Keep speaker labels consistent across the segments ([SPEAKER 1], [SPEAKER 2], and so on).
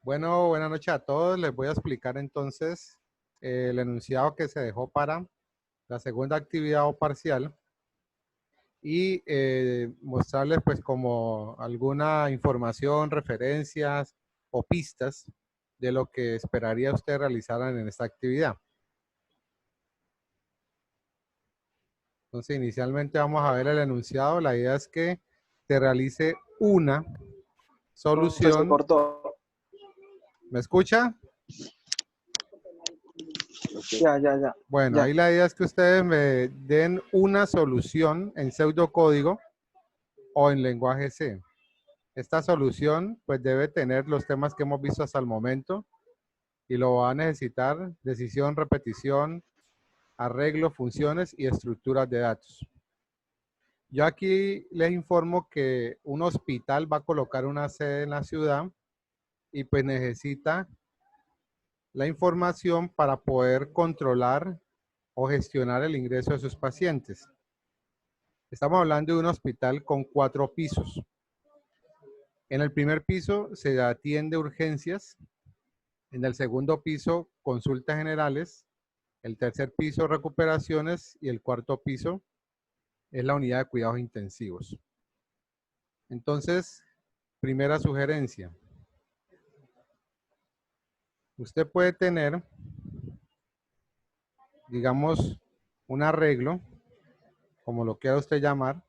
[SPEAKER 1] Bueno, buenas noches a todos. Les voy a explicar entonces el enunciado que se dejó para la segunda actividad o parcial y mostrarles pues como alguna información, referencias o pistas de lo que esperaría usted realizaran en esta actividad. Entonces, inicialmente vamos a ver el enunciado. La idea es que se realice una
[SPEAKER 2] Profe, se
[SPEAKER 1] solución.
[SPEAKER 2] cortó.
[SPEAKER 1] ¿Me escucha?
[SPEAKER 2] Ya.
[SPEAKER 1] Bueno,
[SPEAKER 2] Ya.
[SPEAKER 1] ahí la idea es que ustedes me den una solución en pseudocódigo o en lenguaje C. Esta solución pues debe tener los temas que hemos visto hasta el momento y lo va a necesitar decisión, repetición, arreglo, funciones y estructuras de datos. Yo aquí les informo que un hospital va a colocar una sede en la ciudad y pues necesita la información para poder controlar o gestionar el ingreso de sus pacientes. Estamos hablando de un hospital con 4 pisos. En el primer piso se atiende urgencias, en el segundo piso consultas generales, el tercer piso recuperaciones y el cuarto piso es la unidad de cuidados intensivos. Entonces, primera sugerencia. Usted puede tener, digamos, un arreglo, como lo quiera usted llamar,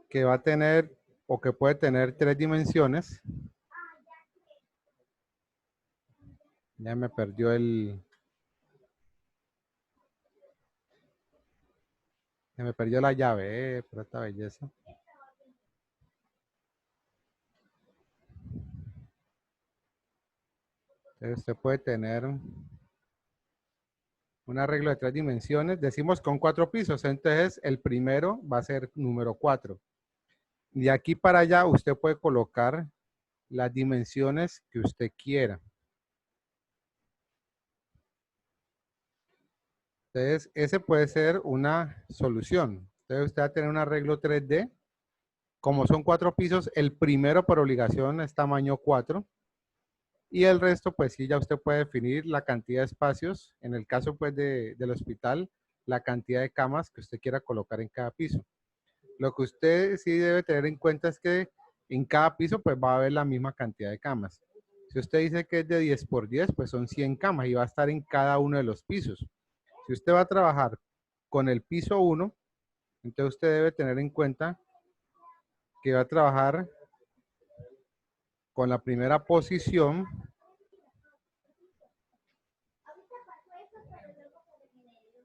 [SPEAKER 1] que va a tener o que puede tener 3 dimensiones. Ya me perdió la llave, por esta belleza. Entonces usted puede tener un arreglo de 3 dimensiones. Decimos con 4 pisos, entonces el primero va a ser número 4. De aquí para allá usted puede colocar las dimensiones que usted quiera. Entonces, ese puede ser una solución. Entonces, usted va a tener un arreglo 3D. Como son 4 pisos, el primero por obligación es tamaño 4. Y el resto, pues sí, ya usted puede definir la cantidad de espacios. En el caso, pues, del hospital, la cantidad de camas que usted quiera colocar en cada piso. Lo que usted sí debe tener en cuenta es que en cada piso, pues, va a haber la misma cantidad de camas. Si usted dice que es de 10 por 10, pues son 100 camas y va a estar en cada uno de los pisos. Si usted va a trabajar con el piso 1, entonces usted debe tener en cuenta que va a trabajar con la primera posición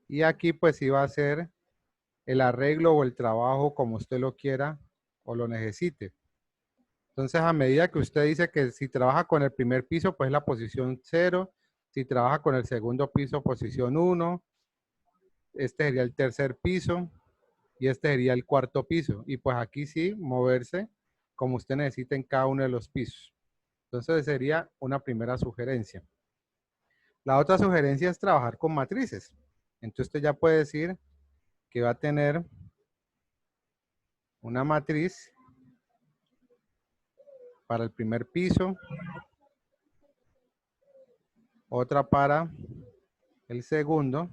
[SPEAKER 1] y aquí pues sí va a ser el arreglo o el trabajo como usted lo quiera o lo necesite. Entonces, a medida que usted dice que si trabaja con el primer piso, pues la posición 0, si trabaja con el segundo piso, posición 1, este sería el tercer piso y este sería el cuarto piso. Y pues aquí sí, moverse como usted necesita en cada uno de los pisos. Entonces, sería una primera sugerencia. La otra sugerencia es trabajar con matrices. Entonces, usted ya puede decir que va a tener una matriz para el primer piso, otra para el segundo,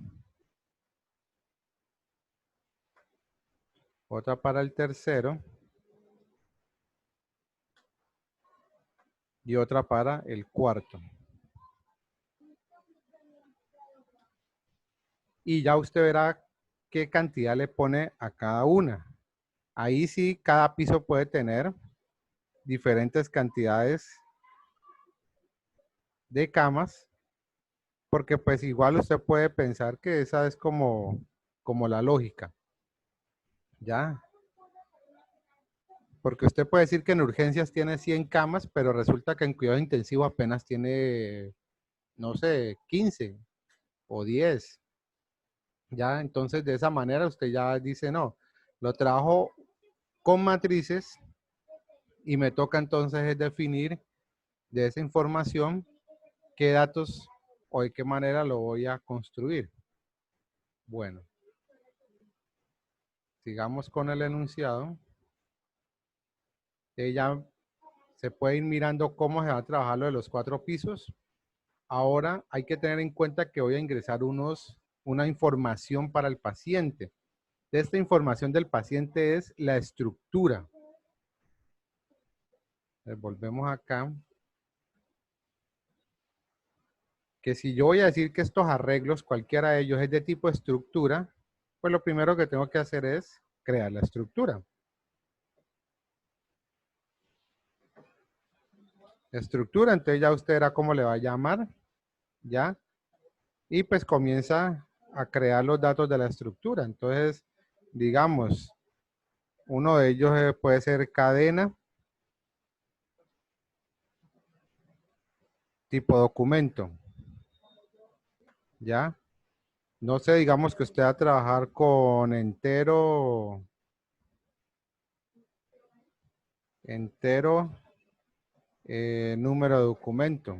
[SPEAKER 1] otra para el tercero y otra para el cuarto. Y ya usted verá qué cantidad le pone a cada una. Ahí sí, cada piso puede tener diferentes cantidades de camas, porque pues igual usted puede pensar que esa es como la lógica. ¿Ya? Porque usted puede decir que en urgencias tiene 100 camas, pero resulta que en cuidado intensivo apenas tiene, no sé, 15 o 10. Ya, entonces de esa manera usted ya dice, no, lo trabajo con matrices y me toca entonces es definir de esa información qué datos o de qué manera lo voy a construir. Bueno, sigamos con el enunciado. Ya se puede ir mirando cómo se va a trabajar lo de los 4 pisos. Ahora hay que tener en cuenta que voy a ingresar una información para el paciente. Esta información del paciente es la estructura. Volvemos acá. Que si yo voy a decir que estos arreglos, cualquiera de ellos es de tipo estructura, pues lo primero que tengo que hacer es crear la estructura. Estructura, entonces ya usted verá cómo le va a llamar, ¿ya? Y pues comienza a crear los datos de la estructura. Entonces, digamos, uno de ellos puede ser cadena, tipo documento, ¿ya? No sé, digamos que usted va a trabajar con número de documento,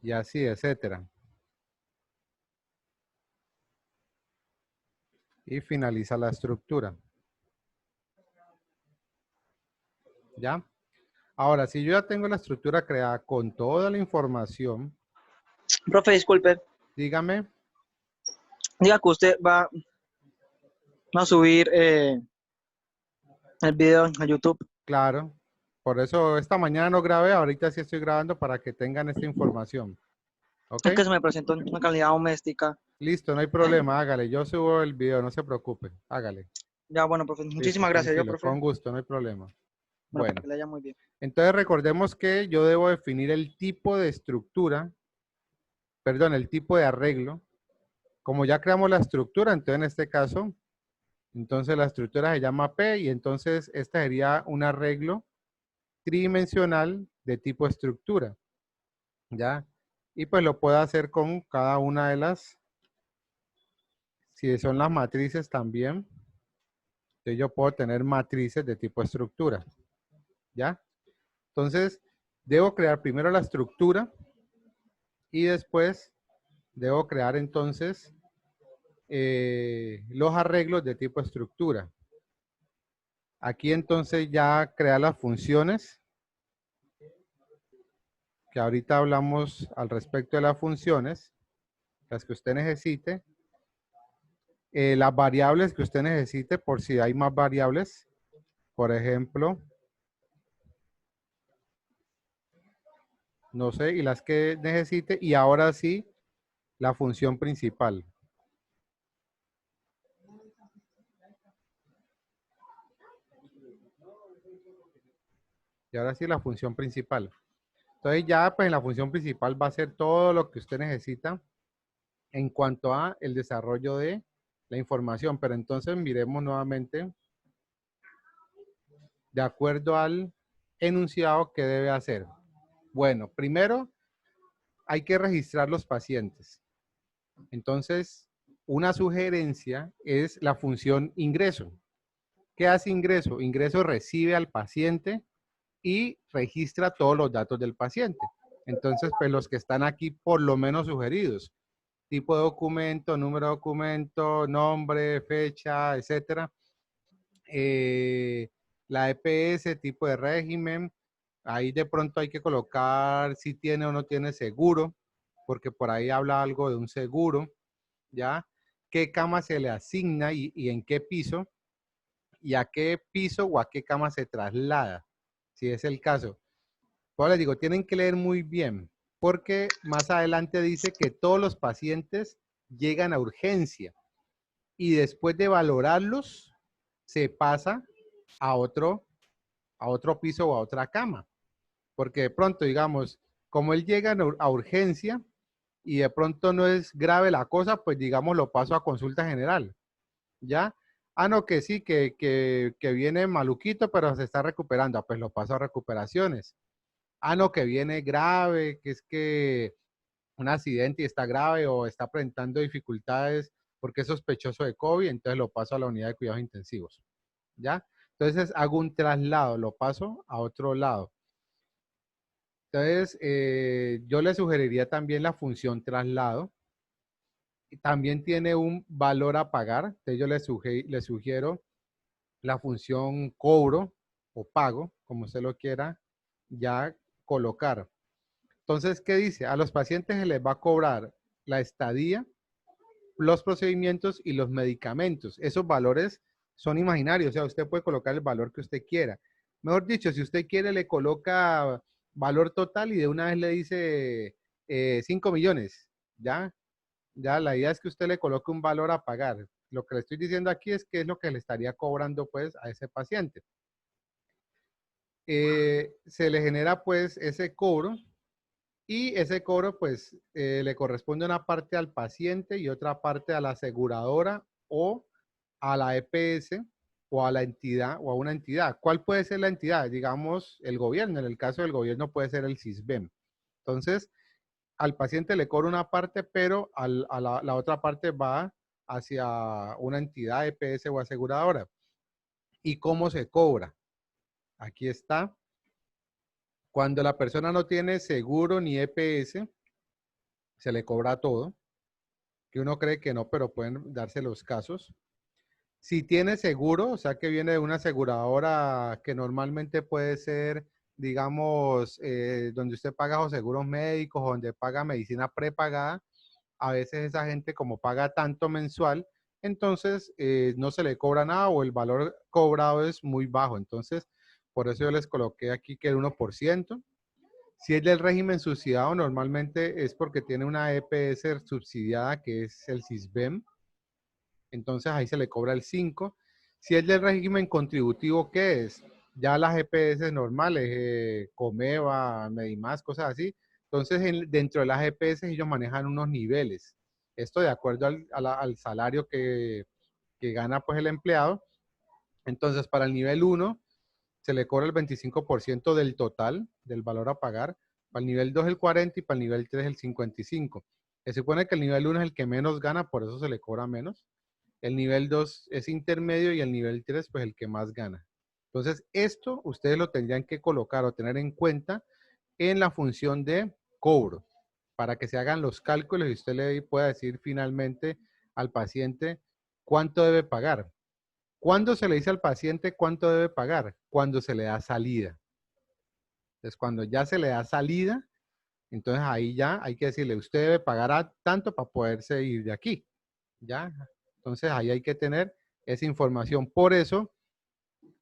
[SPEAKER 1] y así, etcétera. Y finaliza la estructura, ¿ya? Ahora, si yo ya tengo la estructura creada con toda la información,
[SPEAKER 2] Profe, disculpe.
[SPEAKER 1] dígame.
[SPEAKER 2] Diga que usted va a subir el video a YouTube.
[SPEAKER 1] Claro, por eso esta mañana no grabé, ahorita sí estoy grabando para que tengan esta información. ¿Ok?
[SPEAKER 2] Es que se me presentó en una calidad doméstica.
[SPEAKER 1] Listo, no hay problema, hágale. Yo subo el video, no se preocupe, hágale.
[SPEAKER 2] Ya, bueno, profe.
[SPEAKER 1] Listo,
[SPEAKER 2] Muchísimas gracias, yo,
[SPEAKER 1] tranquilo,
[SPEAKER 2] profe.
[SPEAKER 1] con gusto, no hay problema.
[SPEAKER 2] Bueno, para
[SPEAKER 1] Bueno,
[SPEAKER 2] que le vaya muy bien.
[SPEAKER 1] entonces recordemos que yo debo definir el tipo de estructura, perdón, el tipo de arreglo. Como ya creamos la estructura, entonces en este caso, entonces la estructura se llama P y entonces este sería un arreglo tridimensional de tipo estructura, ¿ya? Y pues lo puedo hacer con cada una de si son las matrices también, entonces yo puedo tener matrices de tipo estructura, ¿ya? Entonces, debo crear primero la estructura y después debo crear entonces los arreglos de tipo estructura. Aquí entonces ya crear las funciones, que ahorita hablamos al respecto de las funciones, las que usted necesite. Las variables que usted necesite por si hay más variables. Por ejemplo, no sé, y las que necesite. Y ahora sí, la función principal. Y ahora sí, la función principal. Entonces ya, pues en la función principal va a ser todo lo que usted necesita en cuanto a el desarrollo de la información. Pero entonces miremos nuevamente de acuerdo al enunciado que debe hacer. Bueno, primero hay que registrar los pacientes. Entonces, una sugerencia es la función ingreso. ¿Qué hace ingreso? Ingreso recibe al paciente y registra todos los datos del paciente. Entonces, pues los que están aquí por lo menos sugeridos. Tipo de documento, número de documento, nombre, fecha, etcétera. La EPS, tipo de régimen. Ahí de pronto hay que colocar si tiene o no tiene seguro, porque por ahí habla algo de un seguro, ¿ya? ¿Qué cama se le asigna y en qué piso? ¿Y a qué piso o a qué cama se traslada? Si es el caso. Pues les digo, tienen que leer muy bien, porque más adelante dice que todos los pacientes llegan a urgencia y después de valorarlos, se pasa a otro piso o a otra cama. Porque de pronto, digamos, como él llega a urgencia y de pronto no es grave la cosa, pues digamos lo paso a consulta general, ¿ya? Ah, no, que sí, que viene maluquito, pero se está recuperando. Ah, pues lo paso a recuperaciones. Ah, no, que viene grave, que es que un accidente y está grave o está presentando dificultades porque es sospechoso de COVID, entonces lo paso a la unidad de cuidados intensivos, ¿ya? Entonces hago un traslado, lo paso a otro lado. Entonces, yo le sugeriría también la función traslado. También tiene un valor a pagar. Entonces, yo le sugiero la función cobro o pago, como usted lo quiera ya colocar. Entonces, ¿qué dice? A los pacientes se les va a cobrar la estadía, los procedimientos y los medicamentos. Esos valores son imaginarios, o sea, usted puede colocar el valor que usted quiera. Mejor dicho, si usted quiere, le coloca valor total y de una vez le dice 5 millones, ¿ya? Ya la idea es que usted le coloque un valor a pagar. Lo que le estoy diciendo aquí es qué es lo que le estaría cobrando pues a ese paciente. Se le genera pues ese cobro y ese cobro pues le corresponde una parte al paciente y otra parte a la aseguradora o a la EPS o a la entidad o a una entidad. ¿Cuál puede ser la entidad? Digamos el gobierno. En el caso del gobierno puede ser el CISBEN. Entonces, al paciente le cobra una parte, pero a la otra parte va hacia una entidad EPS o aseguradora. ¿Y cómo se cobra? Aquí está. Cuando la persona no tiene seguro ni EPS, se le cobra todo, que uno cree que no, pero pueden darse los casos. Si tiene seguro, o sea que viene de una aseguradora que normalmente puede ser, digamos, donde usted paga los seguros médicos, donde paga medicina prepagada, a veces esa gente como paga tanto mensual, entonces no se le cobra nada o el valor cobrado es muy bajo. Entonces, por eso yo les coloqué aquí que el 1%. Si es del régimen subsidiado, normalmente es porque tiene una EPS subsidiada que es el CISBEM. Entonces ahí se le cobra el 5. Si es del régimen contributivo, ¿qué es? Ya las EPS normales, Comeva, Medimás, cosas así. Entonces dentro de las EPS ellos manejan unos niveles. Esto de acuerdo al salario que gana pues el empleado. Entonces para el nivel 1 se le cobra el 25% del total del valor a pagar, para el nivel 2 el 40% y para el nivel 3 el 55%. Se supone que el nivel 1 es el que menos gana, por eso se le cobra menos. El nivel 2 es intermedio y el nivel 3 pues el que más gana. Entonces esto ustedes lo tendrían que colocar o tener en cuenta en la función de cobro para que se hagan los cálculos y usted le pueda decir finalmente al paciente cuánto debe pagar. ¿Cuándo se le dice al paciente cuánto debe pagar? Cuando se le da salida. Entonces, cuando ya se le da salida, entonces ahí ya hay que decirle, usted debe pagar a tanto para poderse ir de aquí. ¿Ya? Entonces, ahí hay que tener esa información. Por eso,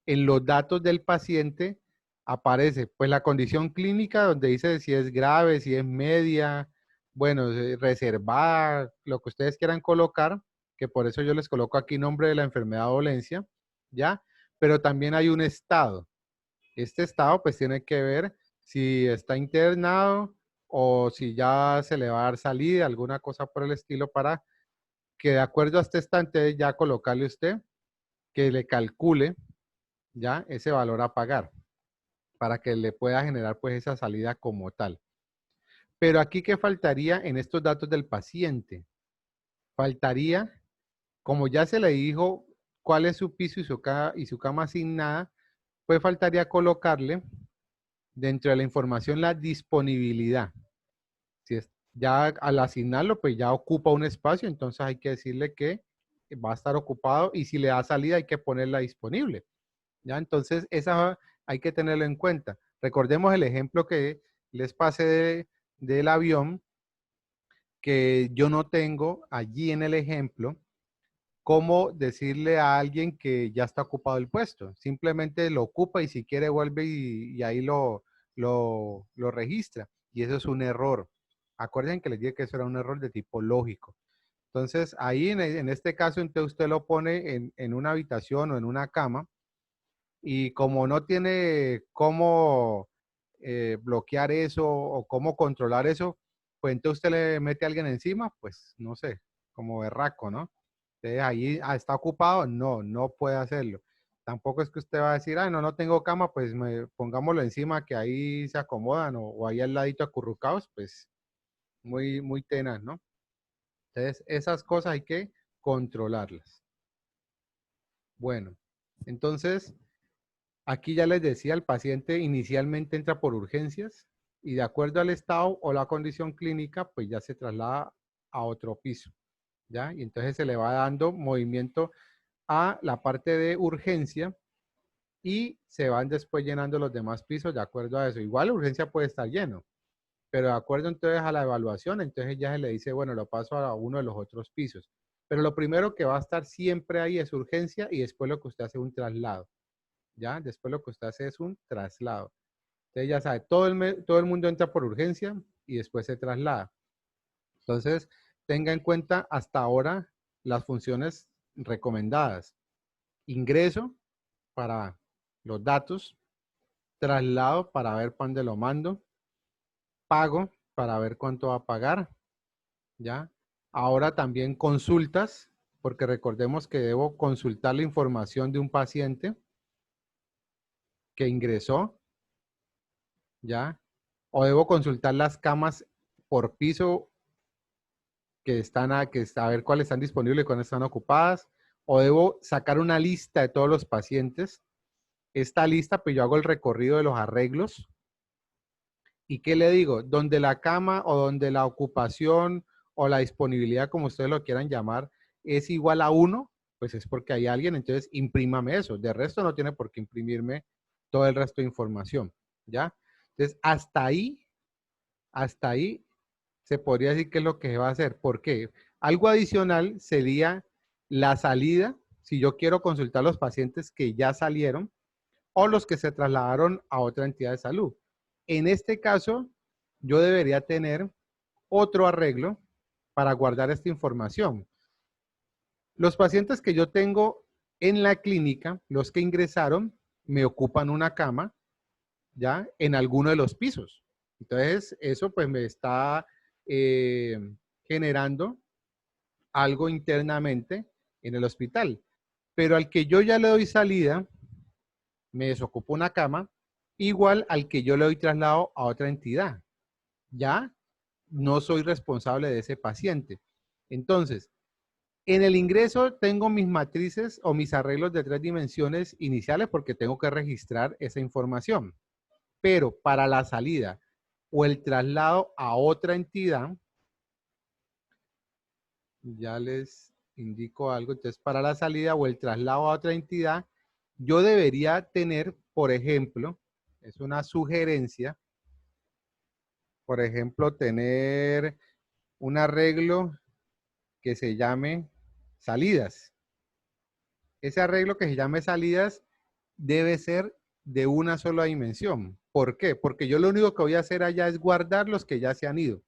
[SPEAKER 1] en los datos del paciente aparece pues la condición clínica donde dice si es grave, si es media, bueno, reservar, lo que ustedes quieran colocar, que por eso yo les coloco aquí nombre de la enfermedad o dolencia, ¿ya? Pero también hay un estado. Este estado pues tiene que ver si está internado o si ya se le va a dar salida, alguna cosa por el estilo para que de acuerdo a este estante ya colocarle usted que le calcule ya ese valor a pagar para que le pueda generar pues esa salida como tal. Pero aquí, ¿qué faltaría en estos datos del paciente? Faltaría, como ya se le dijo cuál es su piso y su cama asignada, pues faltaría colocarle dentro de la información la disponibilidad. Si es, ya al asignarlo, pues ya ocupa un espacio, entonces hay que decirle que va a estar ocupado y si le da salida hay que ponerla disponible. ¿Ya? Entonces, esa hay que tenerlo en cuenta. Recordemos el ejemplo que les pasé del avión, que yo no tengo allí en el ejemplo cómo decirle a alguien que ya está ocupado el puesto. Simplemente lo ocupa y si quiere vuelve y ahí lo registra. Y eso es un error. Acuérdense que les dije que eso era un error de tipo lógico. Entonces, ahí en este caso, entonces usted lo pone en una habitación o en una cama y como no tiene cómo bloquear eso o cómo controlar eso, pues entonces usted le mete a alguien encima, pues no sé, como berraco, ¿no? Entonces ahí está ocupado, no, no puede hacerlo. Tampoco es que usted va a decir, no, no tengo cama, pues pongámoslo encima que ahí se acomodan o ahí al ladito acurrucados, pues muy, muy tenaz, ¿no? Entonces esas cosas hay que controlarlas. Bueno, entonces aquí ya les decía, el paciente inicialmente entra por urgencias y de acuerdo al estado o la condición clínica, pues ya se traslada a otro piso, ¿ya? Y entonces se le va dando movimiento a la parte de urgencia y se van después llenando los demás pisos de acuerdo a eso. Igual la urgencia puede estar lleno, pero de acuerdo entonces a la evaluación, entonces ya se le dice, bueno, lo paso a uno de los otros pisos. Pero lo primero que va a estar siempre ahí es urgencia y después lo que usted hace es un traslado. ¿Ya? Después lo que usted hace es un traslado. Entonces ya sabe, todo el mundo entra por urgencia y después se traslada. Entonces, tenga en cuenta hasta ahora las funciones recomendadas. Ingreso para los datos, traslado para ver para dónde lo mando, pago para ver cuánto va a pagar, ¿ya? Ahora también consultas, porque recordemos que debo consultar la información de un paciente que ingresó, ¿ya? O debo consultar las camas por piso que están a ver cuáles están disponibles y cuáles están ocupadas, o debo sacar una lista de todos los pacientes. Esta lista, pues yo hago el recorrido de los arreglos. ¿Y qué le digo? Donde la cama o donde la ocupación o la disponibilidad, como ustedes lo quieran llamar, es igual a 1, pues es porque hay alguien, entonces imprímame eso. De resto no tiene por qué imprimirme todo el resto de información, ¿ya? Entonces, hasta ahí se podría decir que es lo que se va a hacer. ¿Por qué? Algo adicional sería la salida, si yo quiero consultar a los pacientes que ya salieron o los que se trasladaron a otra entidad de salud. En este caso, yo debería tener otro arreglo para guardar esta información. Los pacientes que yo tengo en la clínica, los que ingresaron, me ocupan una cama, ¿ya? En alguno de los pisos. Entonces, eso pues me está generando algo internamente en el hospital. Pero al que yo ya le doy salida, me desocupo una cama, igual al que yo le doy traslado a otra entidad. Ya no soy responsable de ese paciente. Entonces, en el ingreso tengo mis matrices o mis arreglos de 3 dimensiones iniciales porque tengo que registrar esa información. Pero para la salida o el traslado a otra entidad, ya les indico algo. Entonces, para la salida o el traslado a otra entidad, yo debería tener, por ejemplo, es una sugerencia, por ejemplo, tener un arreglo que se llame salidas. Ese arreglo que se llame salidas debe ser de una sola dimensión. ¿Por qué? Porque yo lo único que voy a hacer allá es guardar los que ya se han ido.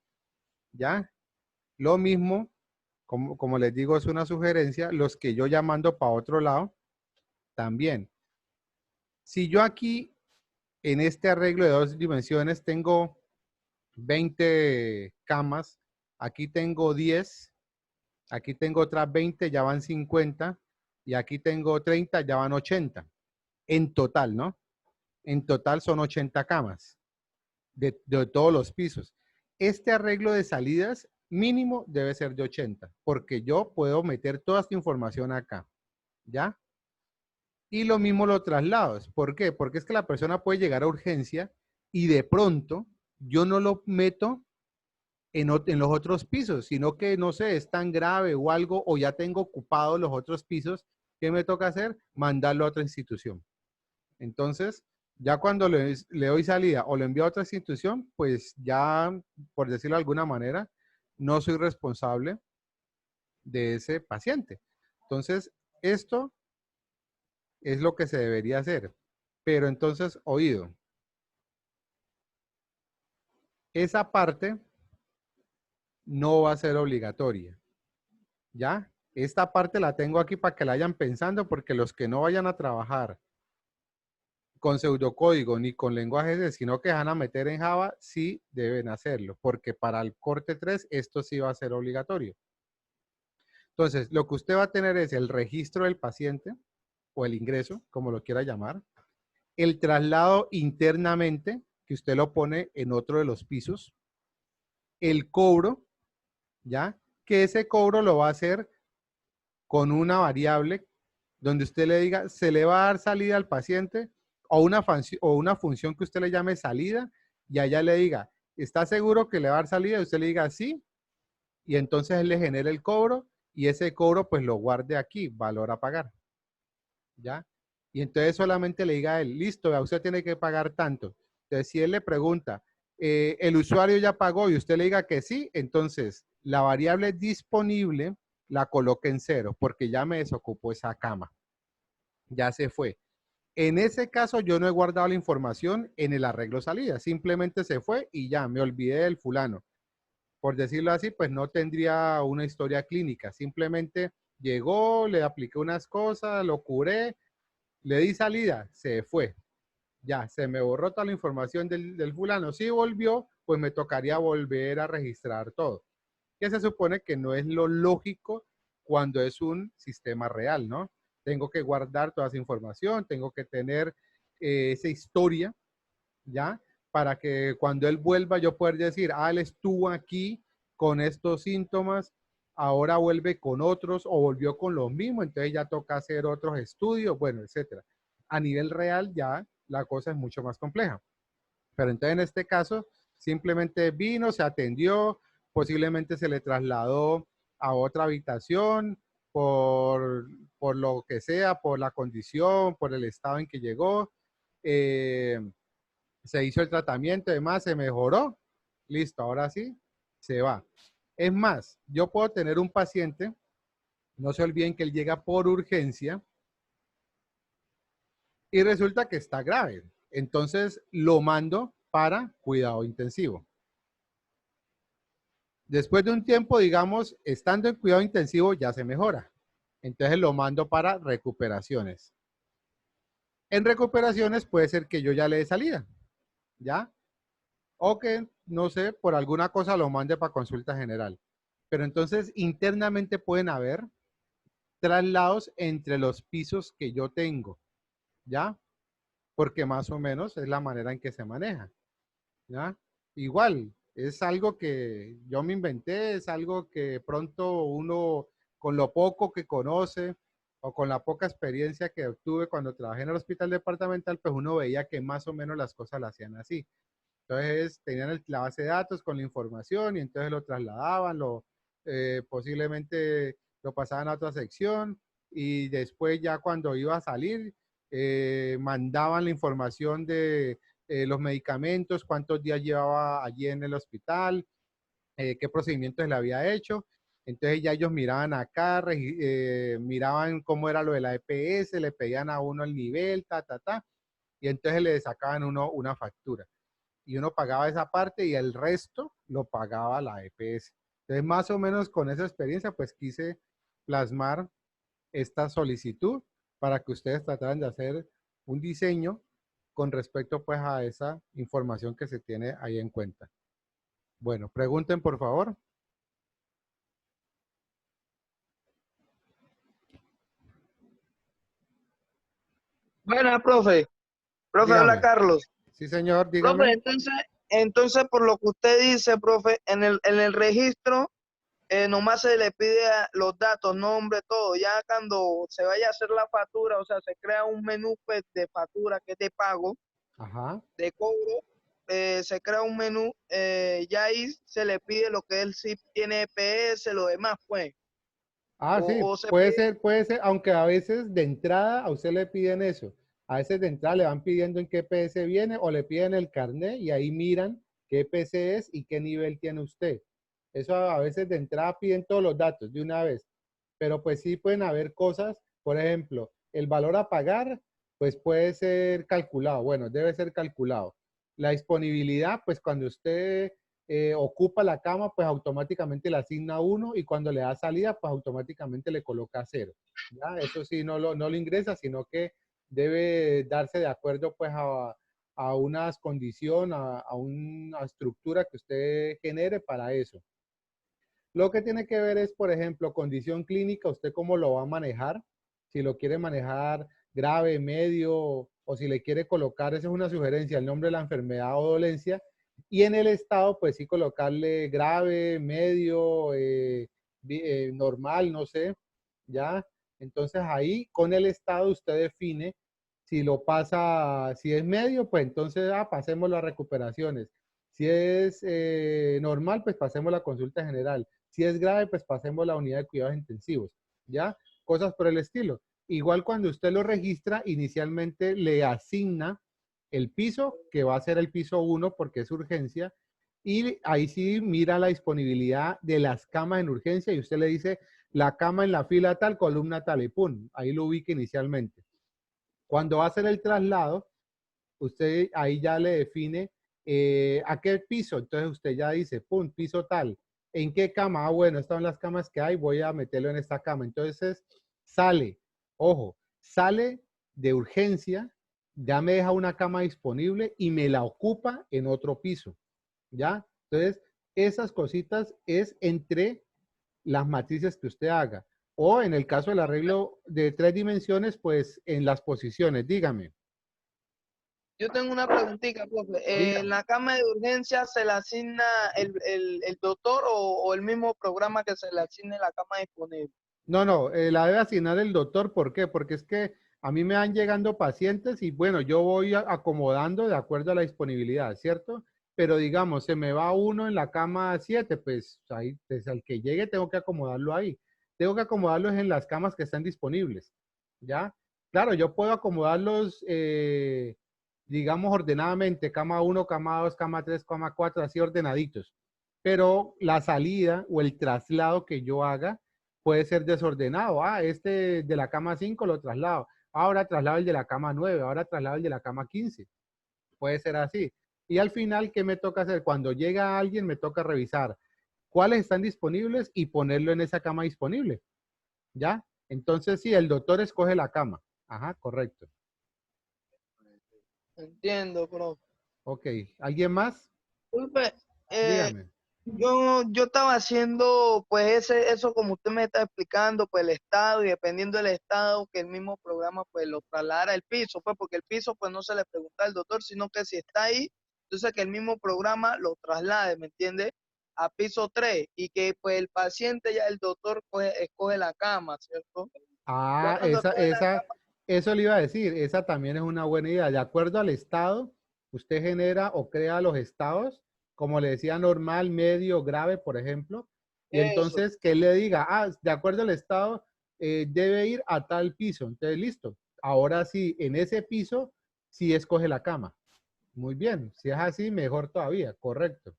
[SPEAKER 1] ¿Ya? Lo mismo, como les digo, es una sugerencia, los que yo ya mando para otro lado, también. Si yo aquí, en este arreglo de 2 dimensiones, tengo 20 camas, aquí tengo 10, aquí tengo otras 20, ya van 50, y aquí tengo 30, ya van 80. En total, ¿no? En total son 80 camas de todos los pisos. Este arreglo de salidas mínimo debe ser de 80, porque yo puedo meter toda esta información acá, ¿ya? Y lo mismo los traslados. ¿Por qué? Porque es que la persona puede llegar a urgencia y de pronto yo no lo meto en los otros pisos, sino que, no sé, es tan grave o algo, o ya tengo ocupados los otros pisos. ¿Qué me toca hacer? Mandarlo a otra institución. Entonces, ya cuando le doy salida o lo envío a otra institución, pues ya, por decirlo de alguna manera, no soy responsable de ese paciente. Entonces, esto es lo que se debería hacer. Pero entonces, oído, esa parte no va a ser obligatoria. ¿Ya? Esta parte la tengo aquí para que la vayan pensando, porque los que no vayan a trabajar con pseudocódigo ni con lenguajes C, sino que van a meter en Java, sí deben hacerlo, porque para el corte 3 esto sí va a ser obligatorio. Entonces, lo que usted va a tener es el registro del paciente o el ingreso, como lo quiera llamar, el traslado internamente, que usted lo pone en otro de los pisos, el cobro, ¿ya? Que ese cobro lo va a hacer con una variable donde usted le diga, se le va a dar salida al paciente o una función que usted le llame salida y allá le diga, ¿está seguro que le va a dar salida? Y usted le diga sí, y entonces él le genera el cobro y ese cobro pues lo guarde aquí, valor a pagar. ¿ya? Y entonces solamente le diga a él, listo, vea, usted tiene que pagar tanto. Entonces, si él le pregunta, ¿el usuario ya pagó? Y usted le diga que sí, entonces la variable disponible la coloque en cero, porque ya me desocupó esa cama, ya se fue. En ese caso, yo no he guardado la información en el arreglo salida, simplemente se fue y ya, me olvidé del fulano. Por decirlo así, pues no tendría una historia clínica, simplemente llegó, le apliqué unas cosas, lo curé, le di salida, se fue. Ya, se me borró toda la información del fulano. Si volvió, pues me tocaría volver a registrar todo. Que se supone que no es lo lógico cuando es un sistema real, ¿no? Tengo que guardar toda esa información, tengo que tener esa historia, ¿ya? Para que cuando él vuelva yo pueda decir, ah, él estuvo aquí con estos síntomas, ahora vuelve con otros o volvió con los mismos, entonces ya toca hacer otros estudios, bueno, etcétera. A nivel real ya la cosa es mucho más compleja. Pero entonces en este caso simplemente vino, se atendió, posiblemente se le trasladó a otra habitación por lo que sea, por la condición, por el estado en que llegó. Eh, Se hizo el tratamiento, además se mejoró, listo, ahora sí, se va. Es más, yo puedo tener un paciente, no se olviden que él llega por urgencia y resulta que está grave. Entonces lo mando para cuidado intensivo. Después de un tiempo, digamos, estando en cuidado intensivo ya se mejora. Entonces lo mando para recuperaciones. En recuperaciones puede ser que yo ya le dé salida, ¿ya? O que, no sé, por alguna cosa lo mande para consulta general. Pero entonces internamente pueden haber traslados entre los pisos que yo tengo, ¿ya? Porque más o menos es la manera en que se maneja, ¿ya? Igual, es algo que yo me inventé, es algo que pronto uno, con lo poco que conoce o con la poca experiencia que obtuve cuando trabajé en el hospital departamental, pues uno veía que más o menos las cosas las hacían así. Entonces tenían la base de datos con la información y entonces lo trasladaban, posiblemente lo pasaban a otra sección y después ya cuando iba a salir, mandaban la información de los medicamentos, cuántos días llevaba allí en el hospital, qué procedimientos le había hecho. Entonces ya ellos miraban acá, miraban cómo era lo de la EPS, le pedían a uno el nivel, y entonces le sacaban uno una factura y uno pagaba esa parte y el resto lo pagaba la EPS. Entonces, más o menos con esa experiencia, pues quise plasmar esta solicitud para que ustedes trataran de hacer un diseño con respecto pues a esa información que se tiene ahí en cuenta. Bueno, pregunten por favor.
[SPEAKER 2] Buena, profe. Profe, habla
[SPEAKER 1] Dígame.
[SPEAKER 2] Carlos.
[SPEAKER 1] Sí, señor,
[SPEAKER 2] Profe,
[SPEAKER 1] dígame.
[SPEAKER 2] entonces por lo que usted dice, profe, en el registro nomás se le pide los datos, nombre, todo. Ya cuando se vaya a hacer la factura, o sea, se crea un menú pues, de factura que es de pago,
[SPEAKER 1] Ajá.
[SPEAKER 2] de cobro, se crea un menú, ya ahí se le pide lo que él sí tiene EPS, lo demás, pues.
[SPEAKER 1] Ah, sí,
[SPEAKER 2] O se pide,
[SPEAKER 1] puede ser, aunque a veces de entrada a usted le piden eso. A veces de entrada le van pidiendo en qué PS viene o le piden el carnet y ahí miran qué PC es y qué nivel tiene usted. Eso a veces de entrada piden todos los datos de una vez, pero pues sí pueden haber cosas, por ejemplo, el valor a pagar, pues puede ser calculado, bueno, debe ser calculado. La disponibilidad, pues cuando usted ocupa la cama, pues automáticamente le asigna uno y cuando le da salida, pues automáticamente le coloca cero. ¿Ya? Eso sí, no lo ingresa, sino que debe darse de acuerdo pues a unas condiciones, a una estructura que usted genere para eso. Lo que tiene que ver es, por ejemplo, condición clínica, usted cómo lo va a manejar, si lo quiere manejar grave, medio, o si le quiere colocar, esa es una sugerencia, el nombre de la enfermedad o dolencia, y en el estado, pues sí, colocarle grave, medio, normal, no sé, ¿ya? Entonces ahí con el estado usted define si lo pasa, si es medio, pues entonces, pasémoslo a recuperaciones. Si es normal, pues pasemos la consulta general. Si es grave, pues pasemos la unidad de cuidados intensivos, ¿ya? Cosas por el estilo. igual cuando usted lo registra, inicialmente le asigna el piso, que va a ser el piso 1 porque es urgencia, y ahí sí mira la disponibilidad de las camas en urgencia y usted le dice la cama en la fila tal, columna tal y pum, ahí lo ubica inicialmente. Cuando va a hacer el traslado, usted ahí ya le define a qué piso, entonces usted ya dice, pum, piso tal, ¿en qué cama? Ah, bueno, estas son las camas que hay, voy a meterlo en esta cama. Entonces sale, ojo, sale de urgencia, ya me deja una cama disponible y me la ocupa en otro piso, ¿ya? Entonces, esas cositas es entre las matrices que usted haga. O en el caso del arreglo de 3 dimensiones, pues en las posiciones, dígame.
[SPEAKER 2] Yo tengo una preguntita, profe. ¿En
[SPEAKER 1] Dígame.
[SPEAKER 2] la cama de urgencia se le asigna el doctor o el mismo programa que se le asigne la cama disponible?
[SPEAKER 1] No, no, la debe asignar el doctor. ¿Por qué? Porque es que a mí me van llegando pacientes y bueno, yo voy acomodando de acuerdo a la disponibilidad, ¿cierto? Pero digamos, se me va uno en la cama 7, pues ahí, desde el que llegue tengo que acomodarlo ahí. Tengo que acomodarlos en las camas que están disponibles, ¿ya? Claro, yo puedo acomodarlos, digamos, ordenadamente, cama 1, cama 2, cama 3, cama 4, así ordenaditos. Pero la salida o el traslado que yo haga puede ser desordenado. Ah, este de la cama 5 lo traslado. Ahora traslado el de la cama 9, ahora traslado el de la cama 15. Puede ser así. Y al final, ¿qué me toca hacer? Cuando llega alguien, me toca revisar cuáles están disponibles y ponerlo en esa cama disponible. ¿Ya? Entonces, sí, el doctor escoge la cama. Ajá, correcto.
[SPEAKER 2] Entiendo, profe.
[SPEAKER 1] Ok. ¿Alguien más?
[SPEAKER 2] Profe, eh,
[SPEAKER 1] Dígame.
[SPEAKER 2] yo estaba haciendo, pues, eso como usted me está explicando, pues, el estado, y dependiendo del estado, que el mismo programa, pues, lo trasladara al piso, pues, porque el piso, pues, no se le pregunta al doctor, sino que si está ahí, entonces que el mismo programa lo traslade, ¿me entiende? A piso 3 y que, pues, el paciente ya, el doctor, pues, escoge la cama, ¿cierto? Ya
[SPEAKER 1] Ah,
[SPEAKER 2] cuando escoge la cama,
[SPEAKER 1] eso le iba a decir, esa también es una buena idea. De acuerdo al estado, usted genera o crea los estados, como le decía, normal, medio, grave, por ejemplo, y
[SPEAKER 2] eso.
[SPEAKER 1] entonces que él le diga, ah, de acuerdo al estado, debe ir a tal piso. Entonces, listo. Ahora sí, en ese piso, sí escoge la cama. Muy bien. Si es así, mejor todavía. Correcto.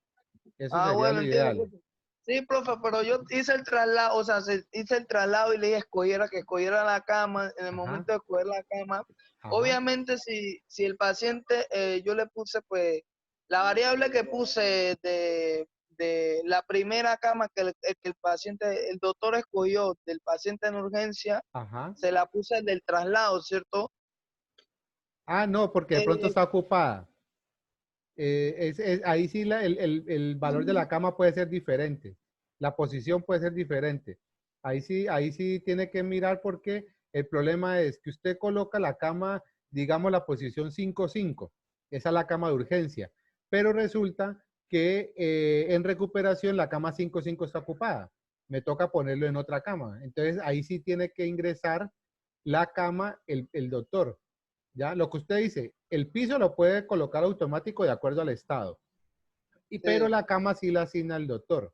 [SPEAKER 1] Eso
[SPEAKER 2] Ah,
[SPEAKER 1] sería
[SPEAKER 2] bueno,
[SPEAKER 1] lo
[SPEAKER 2] entiendo,
[SPEAKER 1] ideal.
[SPEAKER 2] profe. Sí, profe, pero yo hice el traslado, o sea, hice el traslado y le dije que escogiera la cama. En el
[SPEAKER 1] Ajá,
[SPEAKER 2] momento de escoger la cama,
[SPEAKER 1] ajá,
[SPEAKER 2] obviamente si el paciente, yo le puse, pues, la variable que puse de la primera cama que el paciente, el doctor escogió del paciente en urgencia,
[SPEAKER 1] ajá.
[SPEAKER 2] se la puse del traslado, ¿cierto?
[SPEAKER 1] Ah, no, porque de pronto
[SPEAKER 2] Eh,
[SPEAKER 1] está ocupada. Ahí sí el valor de la cama puede ser diferente, la posición puede ser diferente. Ahí sí tiene que mirar porque el problema es que usted coloca la cama, digamos, la posición 5-5, esa es la cama de urgencia, pero resulta que en recuperación la cama 5-5 está ocupada. Me toca ponerlo en otra cama. Entonces ahí sí tiene que ingresar la cama el doctor. ¿Ya? Lo que usted dice, el piso lo puede colocar automático de acuerdo al estado, pero
[SPEAKER 2] sí.
[SPEAKER 1] la cama sí la asigna el doctor.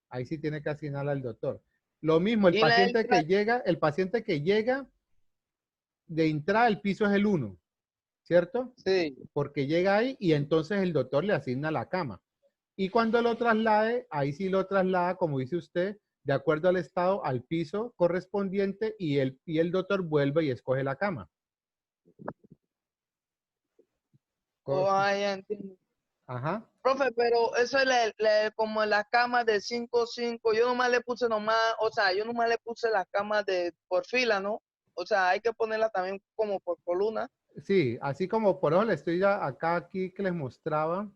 [SPEAKER 1] Ahí sí tiene que asignarla al doctor. Lo mismo,
[SPEAKER 2] Y la del
[SPEAKER 1] el paciente que llega de entrada, el piso es el 1, ¿cierto?
[SPEAKER 2] sí.
[SPEAKER 1] Porque llega ahí y entonces el doctor le asigna la cama. Y cuando lo traslade, ahí sí lo traslada, como dice usted, de acuerdo al estado, al piso correspondiente y el doctor vuelve y escoge la cama.
[SPEAKER 2] Oh, ya entiendo.
[SPEAKER 1] Ajá.
[SPEAKER 2] Profe, pero eso es como en las camas de 5-5, yo nomás le puse nomás, o sea, yo nomás le puse las camas de por fila, ¿no? O sea, hay que ponerlas también como por columna.
[SPEAKER 1] Sí, así como por eso le estoy ya acá aquí que les mostraba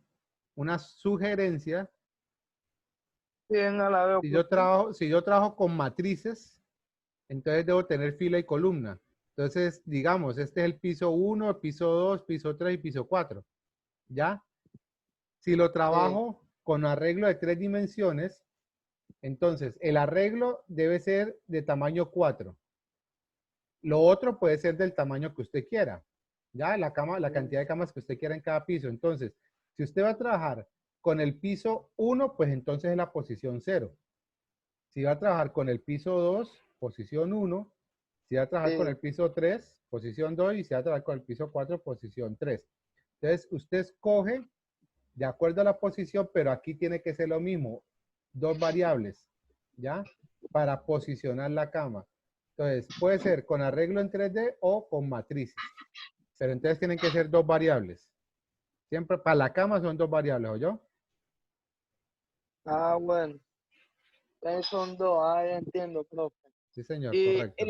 [SPEAKER 1] una sugerencia.
[SPEAKER 2] Bien, a la veo, profe.
[SPEAKER 1] Si yo trabajo con matrices, entonces debo tener fila y columna. Entonces, digamos, este es el piso 1, piso 2, piso 3 y piso 4. ¿Ya? Si lo
[SPEAKER 2] Sí,
[SPEAKER 1] trabajo con arreglo de 3 dimensiones, entonces el arreglo debe ser de tamaño 4. Lo otro puede ser del tamaño que usted quiera, ya la cama, la cantidad de camas que usted quiera en cada piso. Entonces, si usted va a trabajar con el piso 1, pues entonces es la posición 0. Si va a trabajar con el piso 2, posición 1. Si va a trabajar con
[SPEAKER 2] Sí.
[SPEAKER 1] el piso 3, posición 2, y si va a trabajar con el piso 4, posición 3. Entonces, usted escoge de acuerdo a la posición, pero aquí tiene que ser lo mismo, dos variables, ¿ya? Para posicionar la cama. Entonces, puede ser con arreglo en 3D o con matrices, pero entonces tienen que ser dos variables. Siempre para la cama son dos variables, ¿o yo?
[SPEAKER 2] Ah, bueno. Entonces son dos. Ah, ya entiendo, profe.
[SPEAKER 1] Sí, señor,
[SPEAKER 2] Y
[SPEAKER 1] correcto.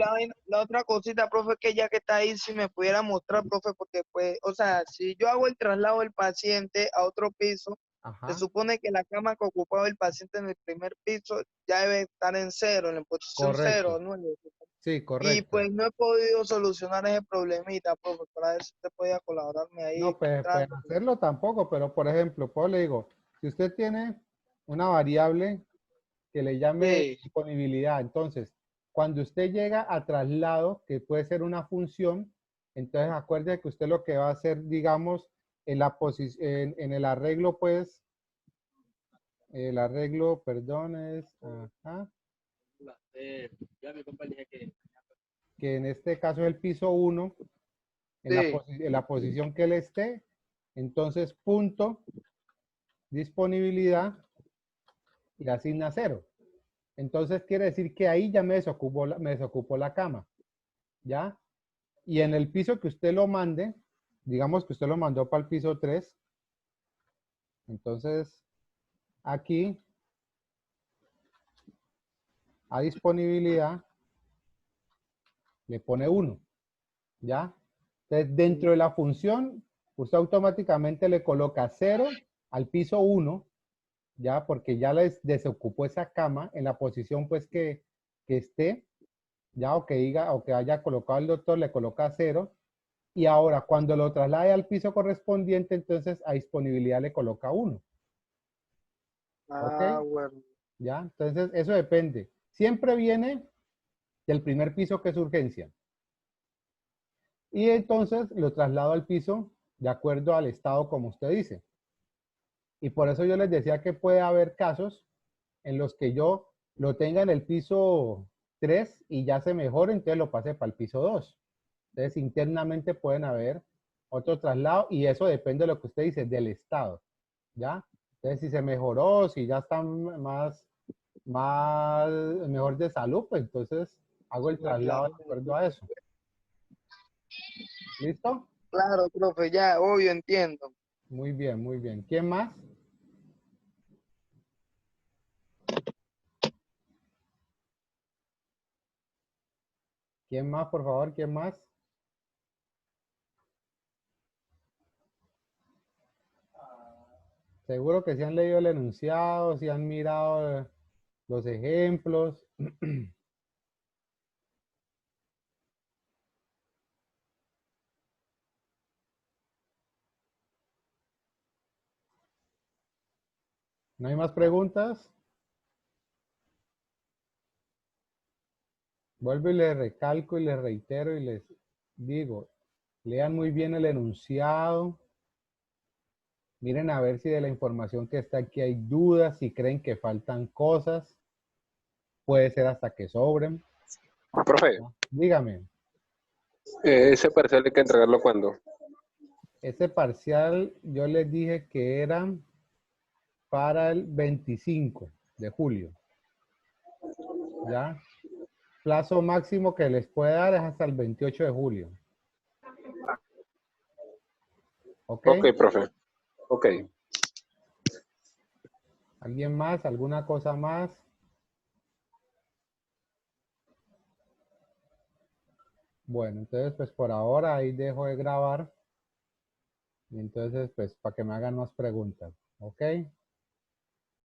[SPEAKER 2] la otra cosita, profe, que ya que está ahí, si me pudiera mostrar, profe, porque pues, o sea, si yo hago el traslado del paciente a otro piso, se
[SPEAKER 1] Ajá,
[SPEAKER 2] supone que la cama que ocupaba el paciente en el primer piso ya debe estar en cero, en la posición cero
[SPEAKER 1] correcto.
[SPEAKER 2] o 9.
[SPEAKER 1] Sí,
[SPEAKER 2] Y
[SPEAKER 1] correcto.
[SPEAKER 2] pues no he podido solucionar ese problemita, profe, para ver si usted podía colaborarme ahí
[SPEAKER 1] No, pues
[SPEAKER 2] explicando.
[SPEAKER 1] hacerlo tampoco, pero por ejemplo, pues le digo, si usted tiene una variable que le llame
[SPEAKER 2] Sí.
[SPEAKER 1] disponibilidad, entonces, cuando usted llega a traslado, que puede ser una función, entonces acuerde que usted lo que va a hacer, digamos, en la en el arreglo, pues, el arreglo, perdón, es, ajá, que en este caso es el piso 1,
[SPEAKER 2] Sí.
[SPEAKER 1] en la posición que él esté, entonces punto disponibilidad le asigna 0. Entonces quiere decir que ahí ya me desocupó la cama, ¿ya? Y en el piso que usted lo mande, digamos que usted lo mandó para el piso 3, entonces aquí a disponibilidad le pone 1, ¿ya? Entonces dentro de la función, usted automáticamente le coloca 0 al piso 1, ¿ya? Porque ya les desocupó esa cama en la posición pues que esté, ¿ya? O que diga, o que haya colocado el doctor, le coloca 0. Y ahora, cuando lo traslade al piso correspondiente, entonces a disponibilidad le coloca 1. ¿Ok?
[SPEAKER 2] Ah, bueno.
[SPEAKER 1] ¿Ya? Entonces, eso depende. Siempre viene del primer piso que es urgencia. Y entonces lo traslado al piso de acuerdo al estado como usted dice. Y por eso yo les decía que puede haber casos en los que yo lo tenga en el piso 3 y ya se mejore, entonces lo pase para el piso 2. Entonces, internamente pueden haber otro traslado y eso depende de lo que usted dice, del estado, ¿ya? Entonces, si se mejoró, si ya está mejor de salud, pues entonces hago el traslado de acuerdo a eso. ¿Listo?
[SPEAKER 2] Claro, profe, ya, obvio, entiendo.
[SPEAKER 1] Muy bien, muy bien. ¿Quién más? ¿Quién más, por favor? ¿Quién más? Seguro que se han leído el enunciado, si han mirado los ejemplos. ¿No hay más preguntas? Vuelvo y les recalco y les reitero y les digo, lean muy bien el enunciado, miren a ver si de la información que está aquí hay dudas, si creen que faltan cosas, puede ser hasta que sobren.
[SPEAKER 3] Profe,
[SPEAKER 1] ¿No? Dígame,
[SPEAKER 3] ese parcial hay que entregarlo cuando.
[SPEAKER 1] ese parcial yo les dije que era para el 25 de julio, ¿ya? Plazo máximo que les puede dar es hasta el 28 de julio, ¿ok?
[SPEAKER 3] Ok, profe. Ok.
[SPEAKER 1] ¿Alguien más? ¿Alguna cosa más? Bueno, entonces pues por ahora ahí dejo de grabar y entonces pues para que me hagan más preguntas, ¿ok?